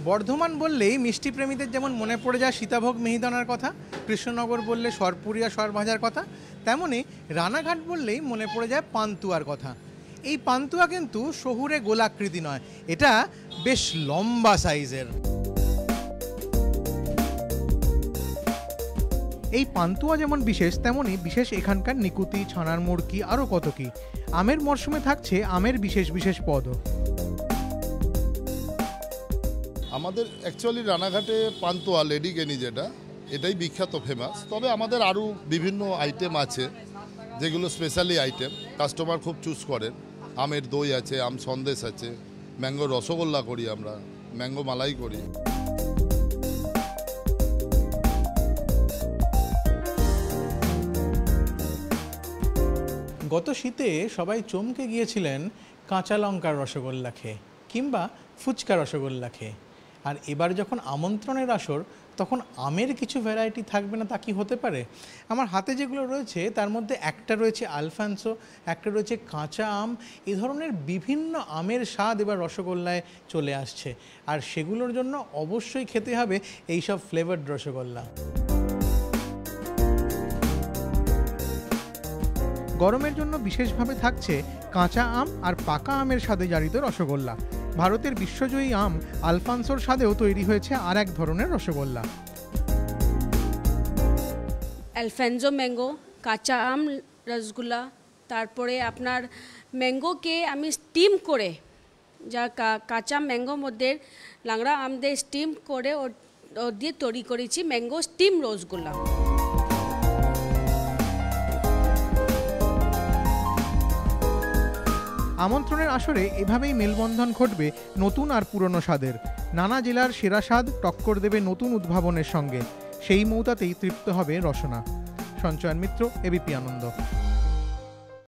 বর্ধমান বললেই মিষ্টি প্রেমীদের যেমন মনে পড়ে যায় সীতাভোগ মিহিদানার কথা, কৃষ্ণনগর বললে সরপুরিয়া সর ভাজার কথা, তেমনি রানাঘাট বললেই মনে পড়ে যায় পান্তুয়ার কথা। এই পান্তুয়া কিন্তু শহুরে গোলাকৃতি নয়, এটা বেশ লম্বা সাইজের। এই পান্তুয়া যেমন বিশেষ, তেমনই বিশেষ এখানকার নিকুতি, ছানার মুড়কি, আরও কত কি। আমের মরশুমে থাকছে আমের বিশেষ বিশেষ পদও। আমাদের অ্যাকচুয়ালি রানাঘাটে পান্তুয়া লেডিকেনি যেটা, এটাই বিখ্যাত, ফেমাস। তবে আমাদের আরও বিভিন্ন আইটেম আছে যেগুলো স্পেশালি আইটেম, কাস্টমার খুব চুজ করেন। আমের দই আছে, আম সন্দেশ আছে, ম্যাঙ্গো রসগোল্লা করি আমরা, ম্যাঙ্গো মালাই করি। গত শীতে সবাই চমকে গিয়েছিলেন কাঁচা লঙ্কার রসগোল্লা খেয়ে কিংবা ফুচকা রসগোল্লা খেয়ে। আর এবার যখন আমন্ত্রণের আসর, তখন আমের কিছু ভ্যারাইটি থাকবে না তা কি হতে পারে? আমার হাতে যেগুলো রয়েছে তার মধ্যে একটা রয়েছে আলফানসো, একটা রয়েছে কাঁচা আম। এই ধরনের বিভিন্ন আমের স্বাদ এবার রসগোল্লায় চলে আসছে, আর সেগুলোর জন্য অবশ্যই খেতে হবে এইসব ফ্লেভারড রসগোল্লা। গরমের জন্য বিশেষভাবে থাকছে কাঁচা আম আর পাকা আমের স্বাদে জারিত রসগোল্লা। ভারতের বিশ্বজয়ী আম আলফানসোর স্বাদেও তৈরি হয়েছে আর এক ধরনের রসগোল্লা। আলফানসো ম্যাঙ্গো, কাঁচা আম রসগোল্লা, তারপরে আপনার ম্যাঙ্গোকে আমি স্টিম করে, যা কাঁচা ম্যাঙ্গোর মধ্যে লাংড়া আম দিয়ে স্টিম করে ও দিয়ে তৈরি করেছি ম্যাঙ্গো স্টিম রসগোল্লা। আমন্ত্রণের আসরে এভাবেই মেলবন্ধন ঘটবে নতুন আর পুরনো স্বাদের। নানা জেলার সেরা স্বাদ টক্কর দেবে নতুন উদ্ভাবনের সঙ্গে। সেই মৌতাতেই তৃপ্ত হবে রসনা। সঞ্চয়ন মিত্র, এবিপি আনন্দ।